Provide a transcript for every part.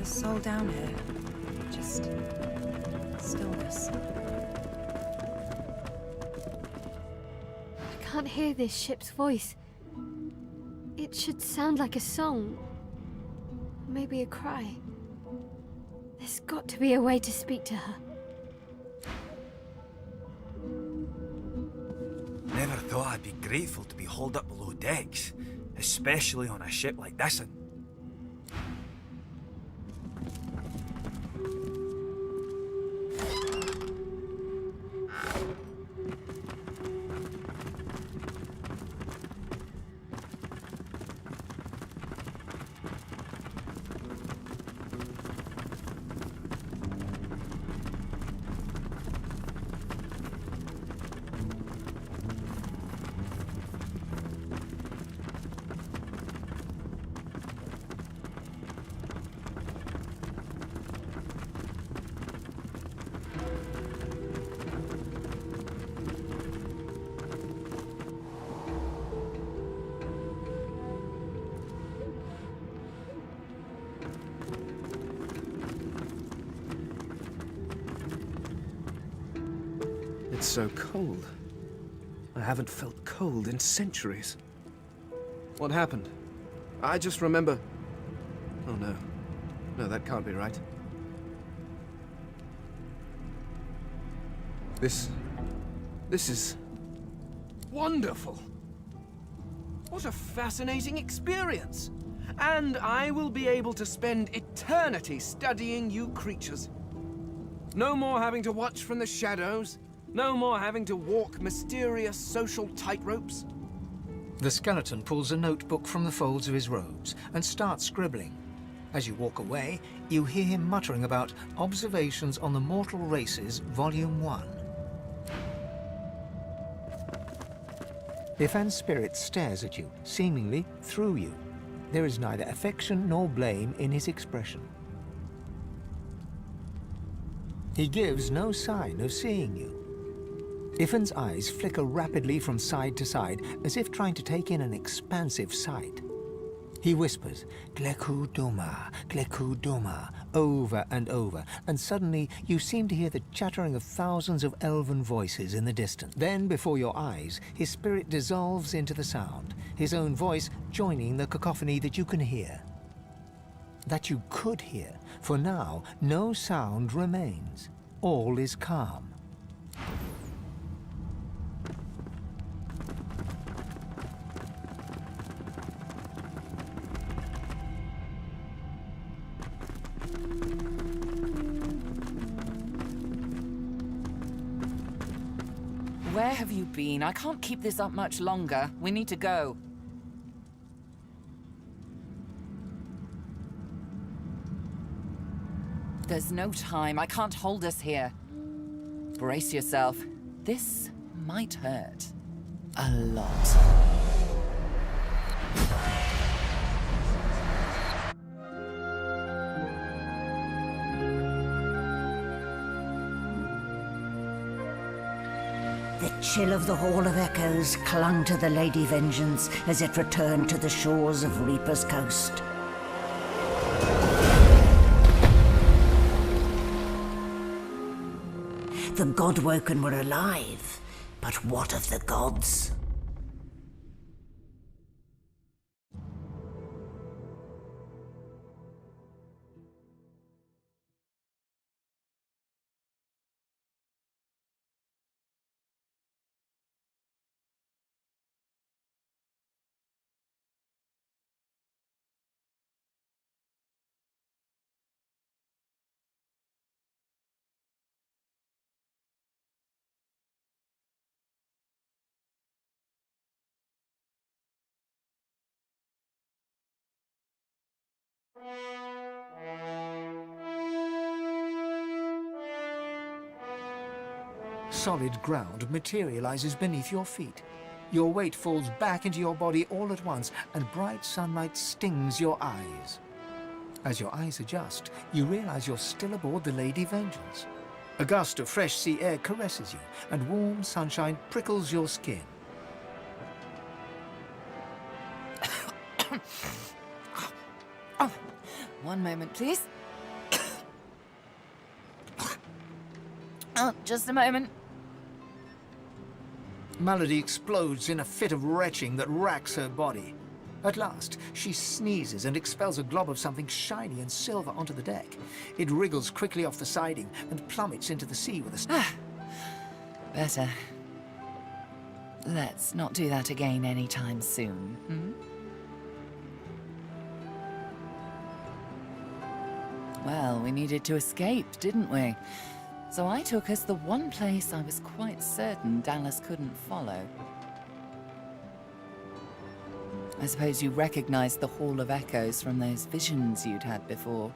a soul down here. Just stillness. I can't hear this ship's voice. It should sound like a song. Maybe a cry. There's got to be a way to speak to her. Never thought I'd be grateful to be hauled up below decks, especially on a ship like this one. It's so cold. I haven't felt cold in centuries. What happened? I just remember... Oh no. No, that can't be right. This is... wonderful! What a fascinating experience! And I will be able to spend eternity studying you creatures. No more having to watch from the shadows. No more having to walk mysterious social tightropes. The skeleton pulls a notebook from the folds of his robes and starts scribbling. As you walk away, you hear him muttering about Observations on the Mortal Races, Volume 1. Ifan's spirit stares at you, seemingly through you. There is neither affection nor blame in his expression. He gives no sign of seeing you. Ifan's eyes flicker rapidly from side to side, as if trying to take in an expansive sight. He whispers, "Gleku Duma, Gleku Duma," over and over, and suddenly you seem to hear the chattering of thousands of elven voices in the distance. Then, before your eyes, his spirit dissolves into the sound, his own voice joining the cacophony that you can hear. That you could hear, for now no sound remains. All is calm. Where have you been? I can't keep this up much longer. We need to go. There's no time. I can't hold us here. Brace yourself. This might hurt. A lot. The chill of the Hall of Echoes clung to the Lady Vengeance as it returned to the shores of Reaper's Coast. The Godwoken were alive, but what of the gods? Solid ground materializes beneath your feet. Your weight falls back into your body all at once, and bright sunlight stings your eyes. As your eyes adjust, you realize you're still aboard the Lady Vengeance. A gust of fresh sea air caresses you, and warm sunshine prickles your skin. Oh, one moment, please. Oh, just a moment. Malady explodes in a fit of retching that racks her body. At last, she sneezes and expels a glob of something shiny and silver onto the deck. It wriggles quickly off the siding and plummets into the sea with a... Better. Let's not do that again anytime soon, hmm? Well, we needed to escape, didn't we? So I took us the one place I was quite certain Dallas couldn't follow. I suppose you recognized the Hall of Echoes from those visions you'd had before.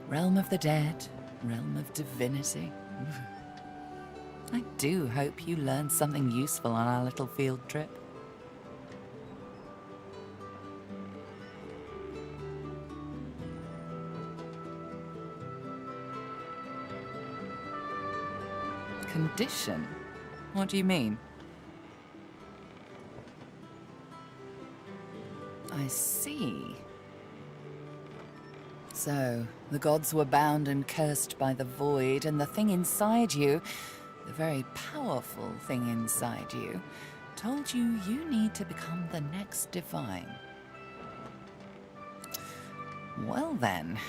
Realm of the dead, realm of divinity. I do hope you learned something useful on our little field trip. Condition? What do you mean? I see. So, the gods were bound and cursed by the void, and the thing inside you, the very powerful thing inside you, told you you need to become the next divine. Well then,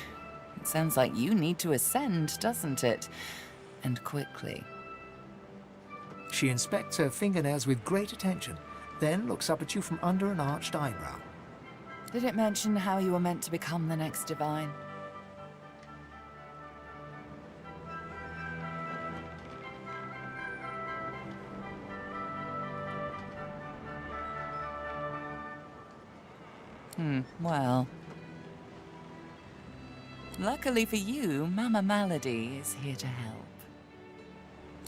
it sounds like you need to ascend, doesn't it? And quickly. She inspects her fingernails with great attention, then looks up at you from under an arched eyebrow. Did it mention how you were meant to become the next divine? Well. Luckily for you, Mama Malady is here to help.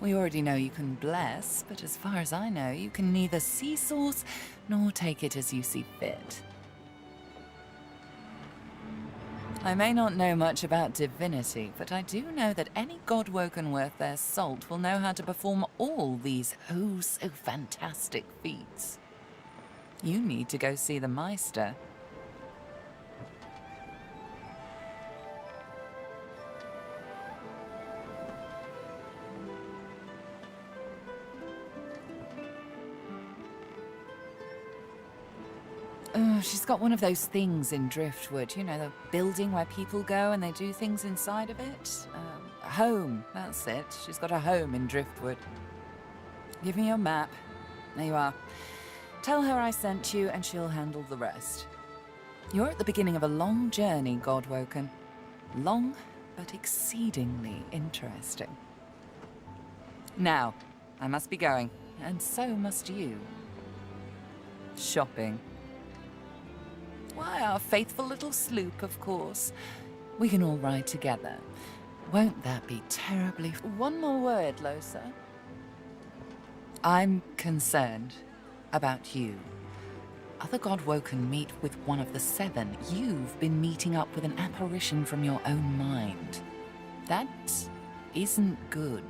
We already know you can bless, but as far as I know, you can neither see source nor take it as you see fit. I may not know much about divinity, but I do know that any god-woken worth their salt will know how to perform all these oh-so-fantastic feats. You need to go see the Meister. She's got one of those things in Driftwood, you know, the building where people go and they do things inside of it. A home, that's it. She's got a home in Driftwood. Give me your map. There you are. Tell her I sent you and she'll handle the rest. You're at the beginning of a long journey, Godwoken. Long, but exceedingly interesting. Now, I must be going, and so must you. Shopping. Why, our faithful little sloop, of course. We can all ride together. Won't that be terribly... One more word, Losa. I'm concerned about you. Other Godwoken meet with one of the 7. You've been meeting up with an apparition from your own mind. That isn't good.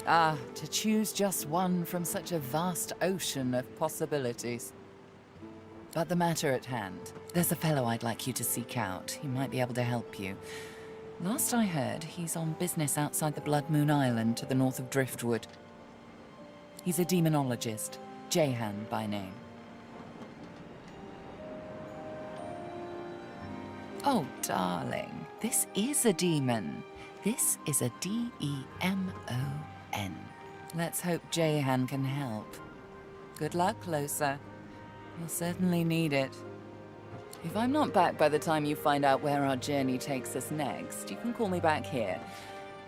Ah, to choose just one from such a vast ocean of possibilities. But the matter at hand, there's a fellow I'd like you to seek out. He might be able to help you. Last I heard, he's on business outside the Blood Moon Island to the north of Driftwood. He's a demonologist, Jehan by name. Oh, darling, this is a demon. This is a Demon. Let's hope Jehan can help. Good luck, Losa. You'll certainly need it. If I'm not back by the time you find out where our journey takes us next, you can call me back here.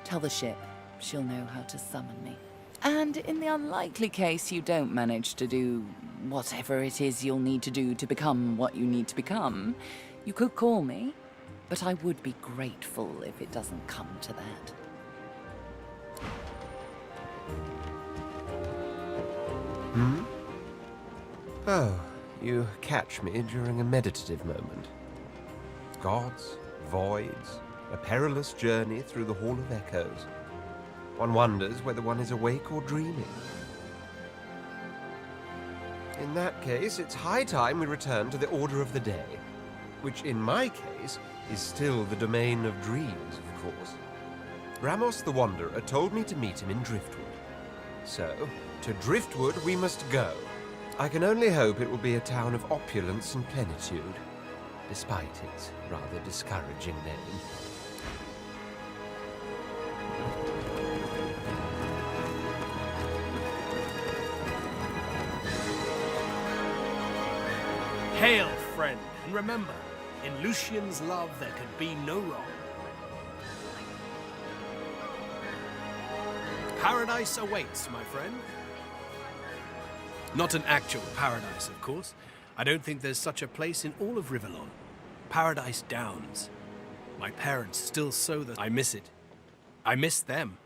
Tell the ship. She'll know how to summon me. And in the unlikely case you don't manage to do whatever it is you'll need to do to become what you need to become, you could call me, but I would be grateful if it doesn't come to that. Oh, you catch me during a meditative moment. Gods, voids, a perilous journey through the Hall of Echoes. One wonders whether one is awake or dreaming. In that case, it's high time we return to the order of the day. which in my case is still the domain of dreams, of course. Ramos the Wanderer told me to meet him in Driftwood. So, to Driftwood we must go. I can only hope it will be a town of opulence and plenitude, despite its rather discouraging name. Hail, friend, and remember, in Lucian's love there could be no wrong. Paradise awaits, my friend. Not an actual paradise, of course. I don't think there's such a place in all of Rivellon. Paradise Downs. My parents still sow that. I miss it. I miss them.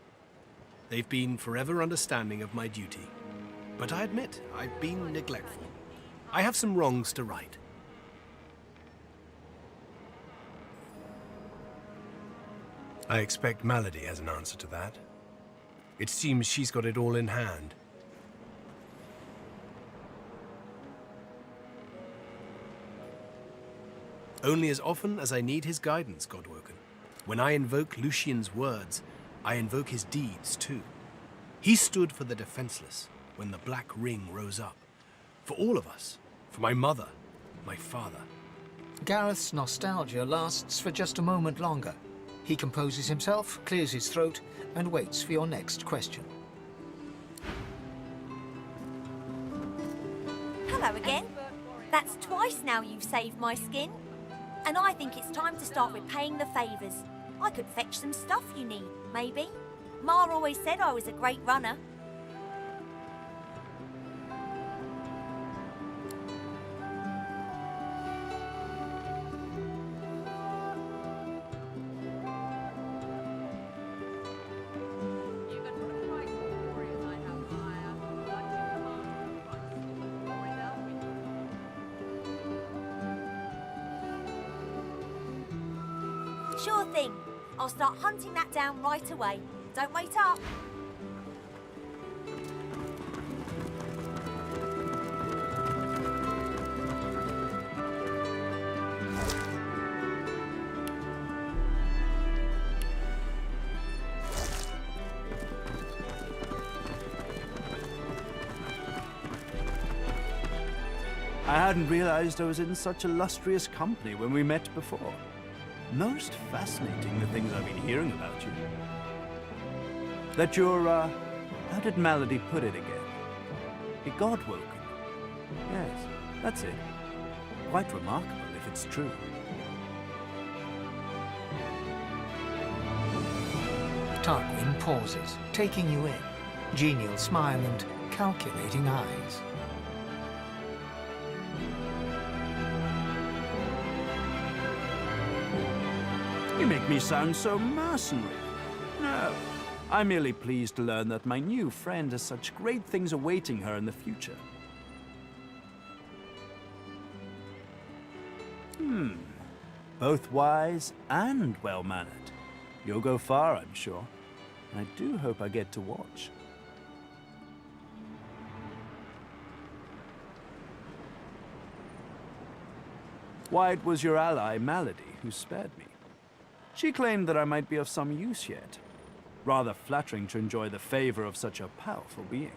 They've been forever understanding of my duty. But I admit, I've been neglectful. I have some wrongs to right. I expect Malady has an answer to that. It seems she's got it all in hand. Only as often as I need his guidance, Godwoken. When I invoke Lucian's words, I invoke his deeds too. He stood for the defenseless when the Black Ring rose up. For all of us. For my mother, my father. Gareth's nostalgia lasts for just a moment longer. He composes himself, clears his throat, and waits for your next question. Hello again. That's twice now you've saved my skin. And I think it's time to start repaying the favours. I could fetch some stuff you need, maybe. Ma always said I was a great runner. Sure thing. I'll start hunting that down right away. Don't wait up. I hadn't realized I was in such illustrious company when we met before. Most fascinating, the things I've been hearing about you. That you're, how did Malady put it again? A Godwoken. Yes, that's it. Quite remarkable if it's true. Tarquin pauses, taking you in. Genial smile and calculating eyes. You make me sound so mercenary. No, I'm merely pleased to learn that my new friend has such great things awaiting her in the future. Both wise and well-mannered. You'll go far, I'm sure. And I do hope I get to watch. Why, it was your ally, Malady, who spared me. She claimed that I might be of some use yet. Rather flattering to enjoy the favor of such a powerful being.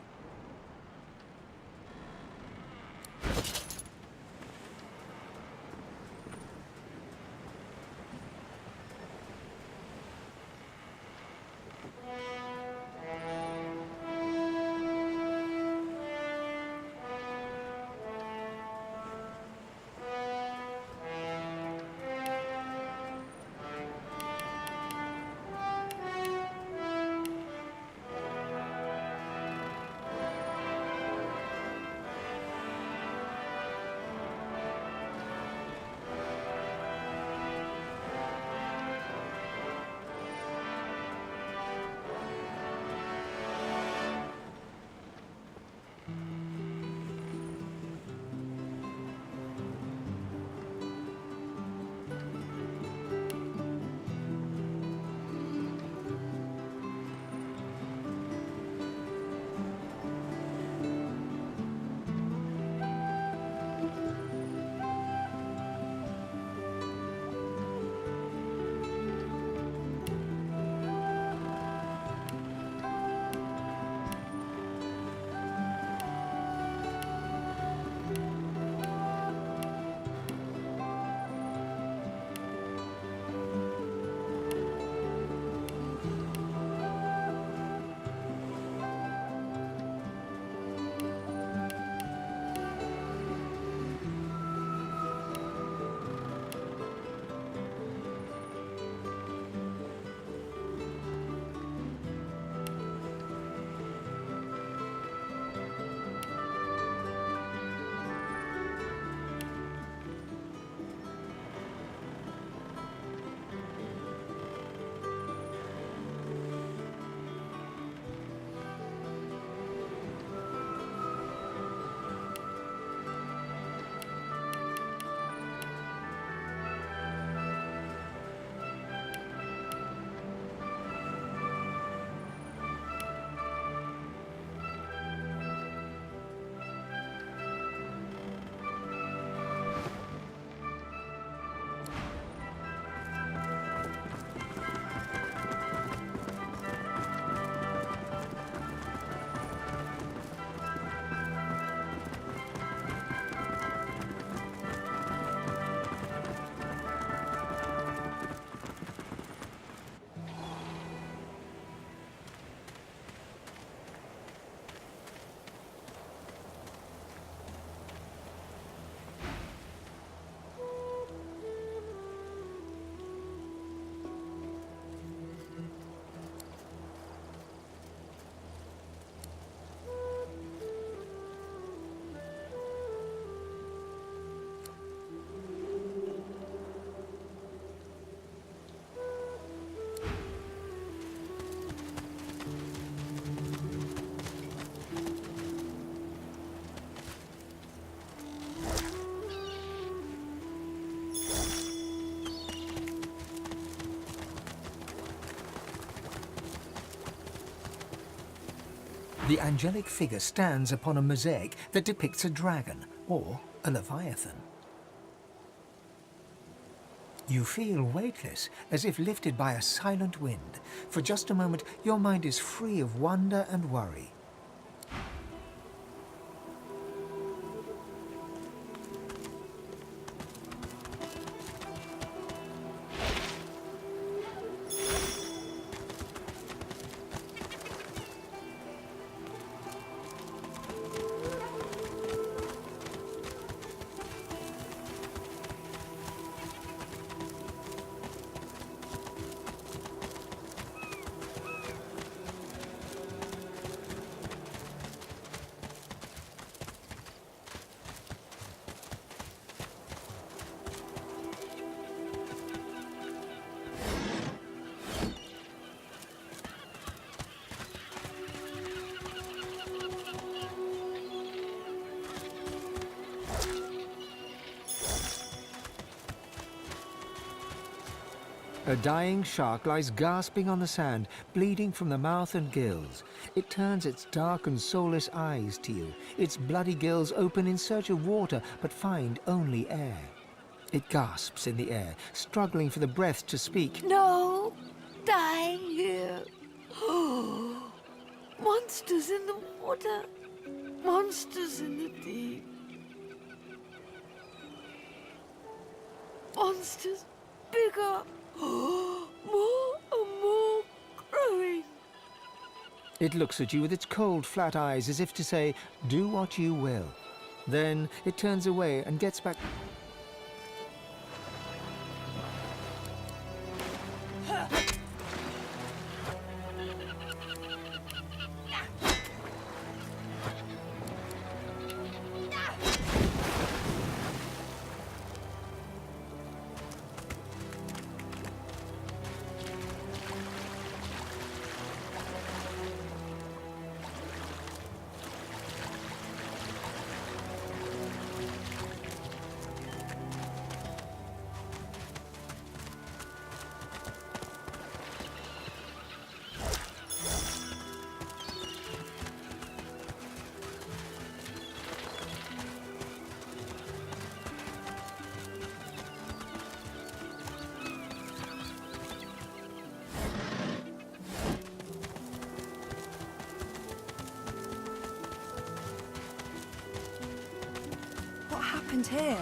The angelic figure stands upon a mosaic that depicts a dragon, or a leviathan. You feel weightless, as if lifted by a silent wind. For just a moment, your mind is free of wonder and worry. A dying shark lies gasping on the sand, bleeding from the mouth and gills. It turns its dark and soulless eyes to you. Its bloody gills open in search of water, but find only air. It gasps in the air, struggling for the breath to speak. No! Dying here. Monsters in the water. Monsters in the deep. Monsters bigger. More and more growing. It looks at you with its cold, flat eyes as if to say, do what you will. Then it turns away and gets back. What happened here?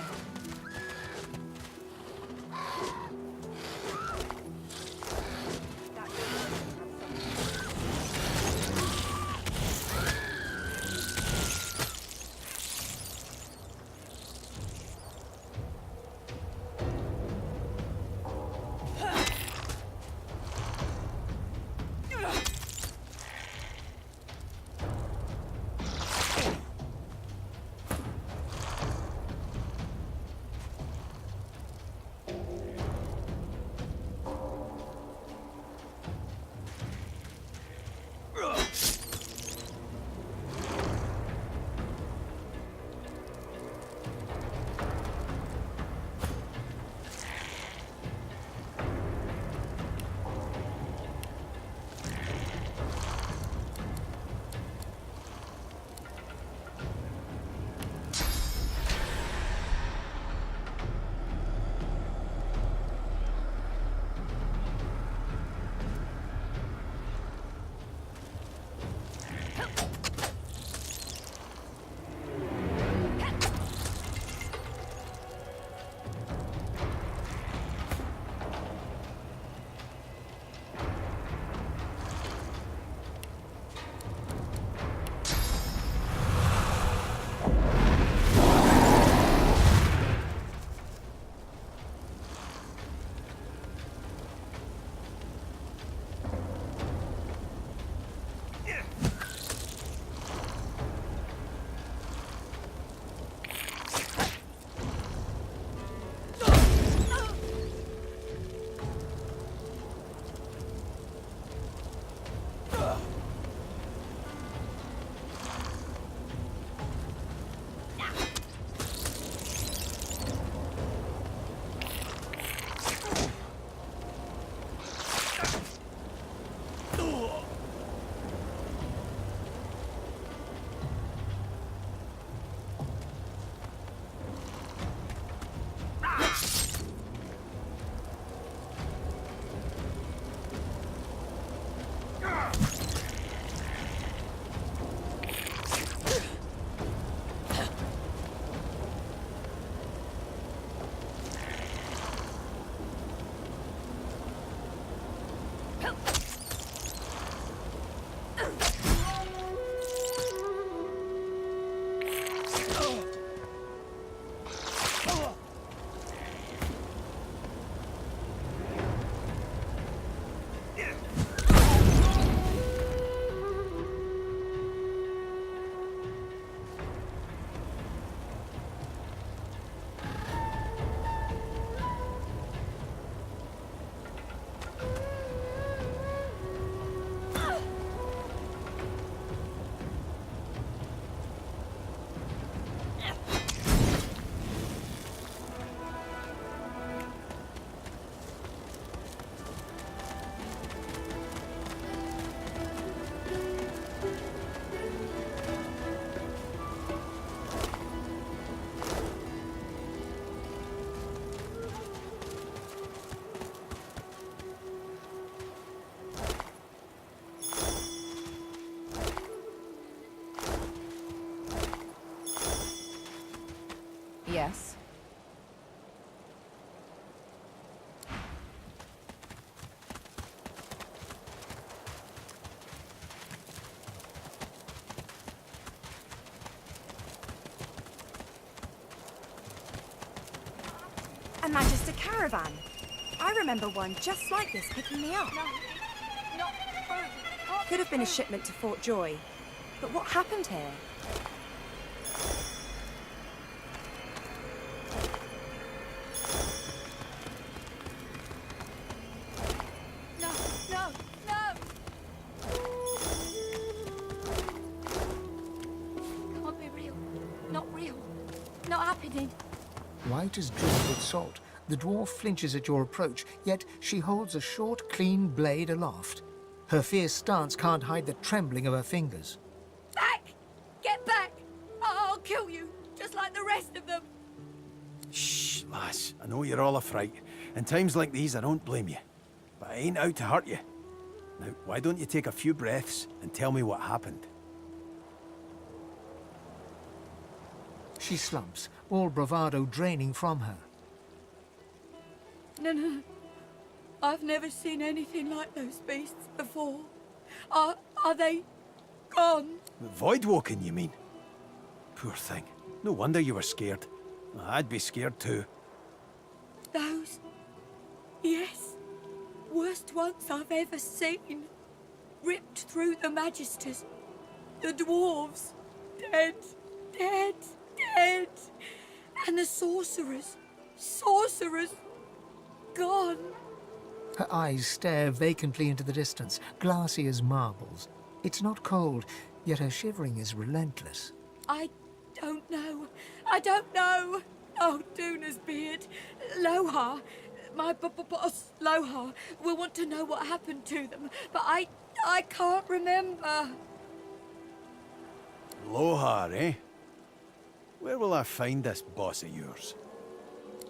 Yes. A Magister caravan. I remember one just like this picking me up. No, not true. Could have been a shipment to Fort Joy. But what happened here? No, no, no! Can't be real. Not real. Not happening. White as drizzled salt, the dwarf flinches at your approach, yet she holds a short, clean blade aloft. Her fierce stance can't hide the trembling of her fingers. Back! Get back! I'll kill you, just like the rest of them. Shh, lass. I know you're all afraid. In times like these, I don't blame you. But I ain't out to hurt you. Now, why don't you take a few breaths and tell me what happened? She slumps, all bravado draining from her. No. I've never seen anything like those beasts before. Are they gone? Voidwoken, you mean? Poor thing. No wonder you were scared. I'd be scared too. Those? Yes. Worst ones I've ever seen. Ripped through the Magisters. The dwarves. Dead. And the sorcerers. Gone. Her eyes stare vacantly into the distance, glassy as marbles. It's not cold, yet her shivering is relentless. I don't know. Oh, Duna's beard. Lohar. My boss, Lohar, will want to know what happened to them, but I can't remember. Lohar, eh? Where will I find this boss of yours?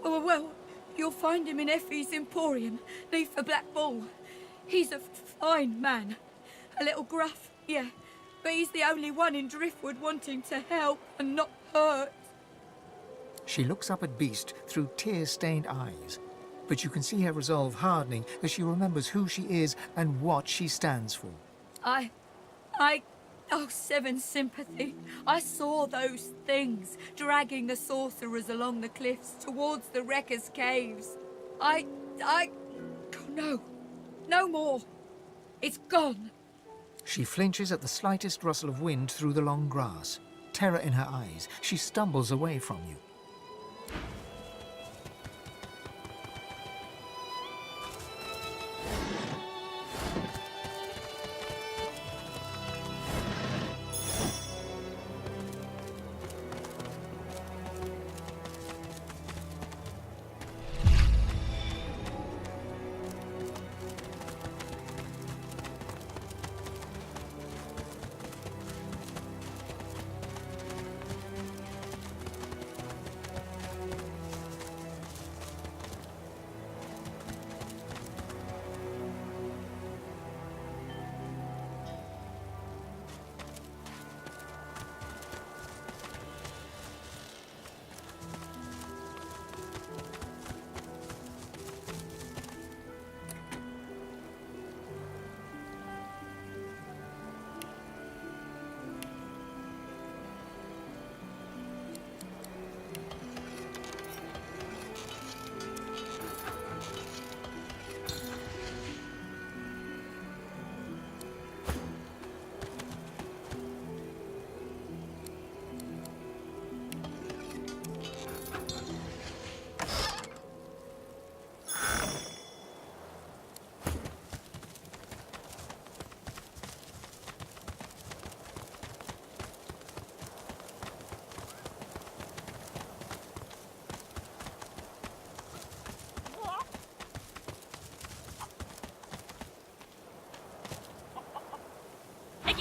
Oh, well, you'll find him in Effie's Emporium, neath the Black Bull. He's a fine man. A little gruff, yeah. But he's the only one in Driftwood wanting to help and not hurt. She looks up at Beast through tear-stained eyes, but you can see her resolve hardening as she remembers who she is and what she stands for. Oh, Seven sympathy. I saw those things dragging the sorcerers along the cliffs towards the Wreckers' caves. Oh, no more. It's gone. She flinches at the slightest rustle of wind through the long grass. Terror in her eyes, she stumbles away from you.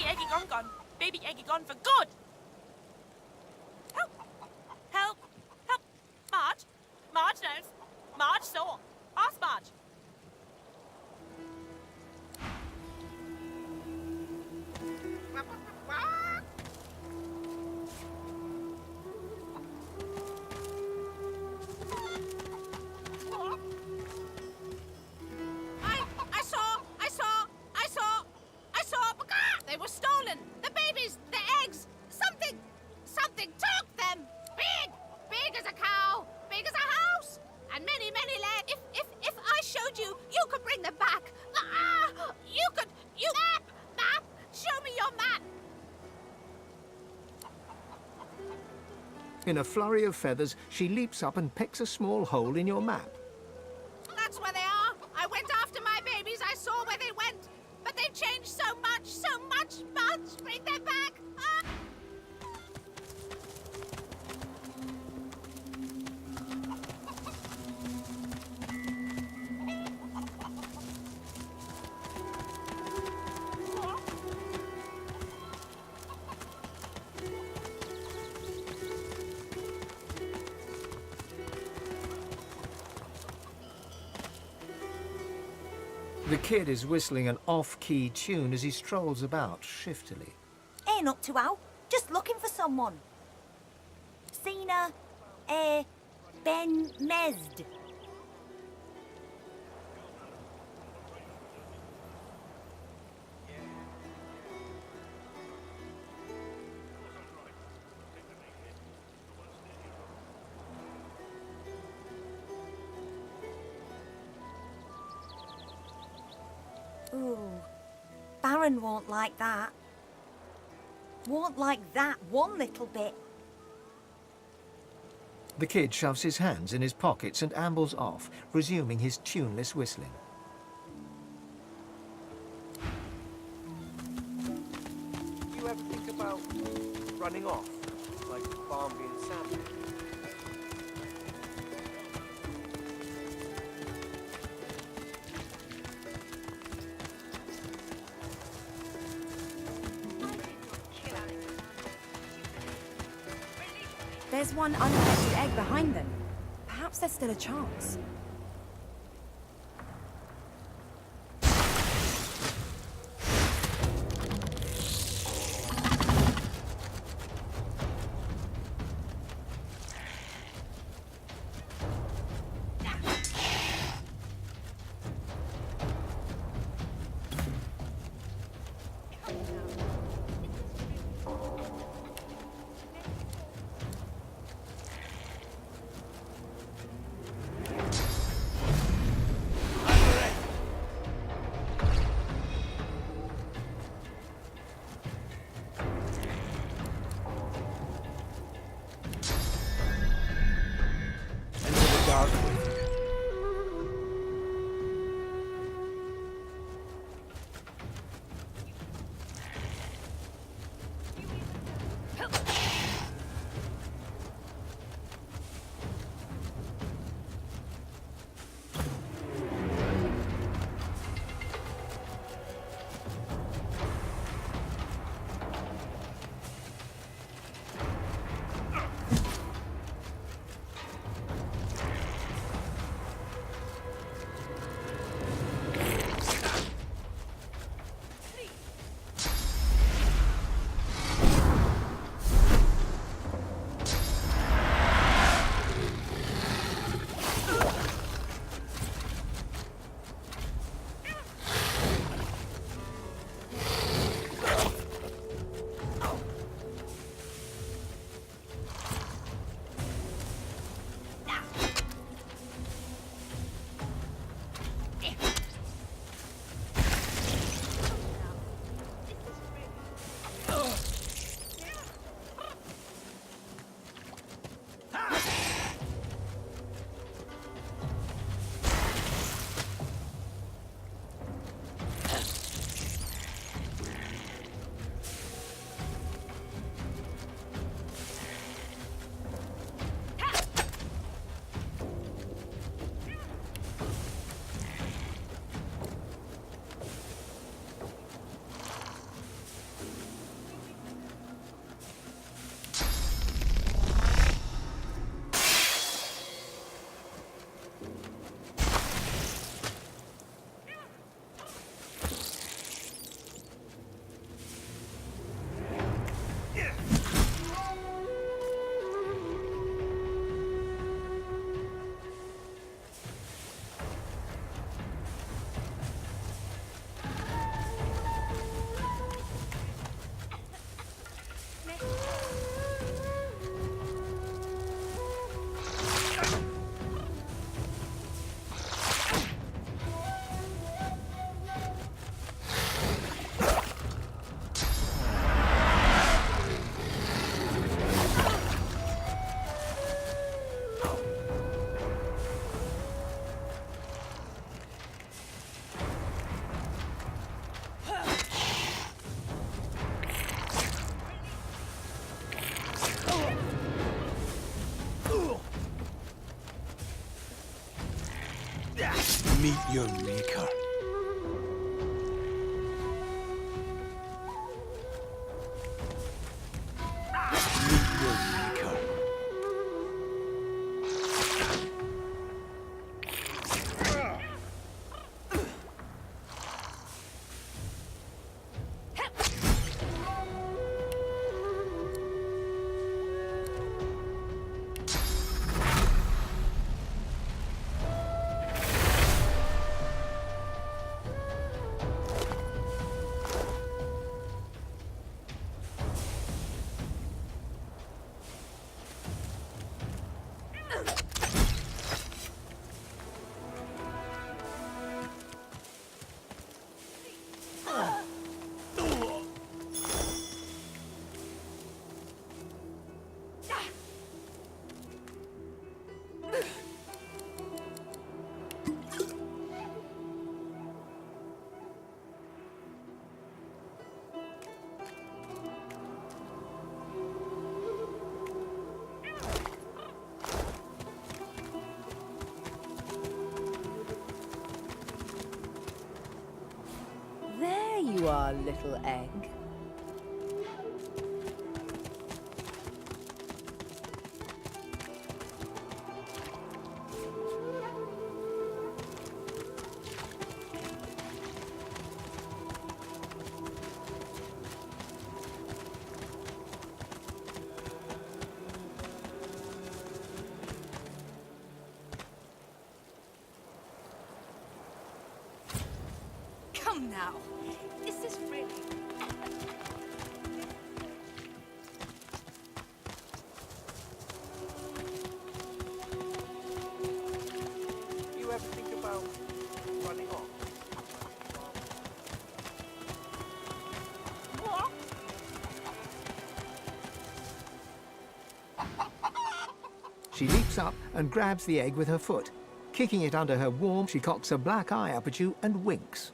Eggy gone. Baby Eggy gone for good. Help. Marge knows. Marge saw. Ask Marge. In a flurry of feathers, she leaps up and pecks a small hole in your map. That's where they are. I went after my babies. I saw where they went. But they've changed so much, so much. Bring them back. Ah! The kid is whistling an off-key tune as he strolls about shiftily. Ain't up to Al. Just looking for someone. Sina, Ben Mesd. Ooh, Baron won't like that. Won't like that one little bit. The kid shoves his hands in his pockets and ambles off, resuming his tuneless whistling. You ever think about running off, like Barnaby and Sam? There's one unaffected egg behind them. Perhaps there's still a chance. Meet your maker. Meet your maker. There you are, little egg. Come now. Is this really... You ever think about running off? What? She leaps up and grabs the egg with her foot. Kicking it under her warm, she cocks a black eye up at you and winks.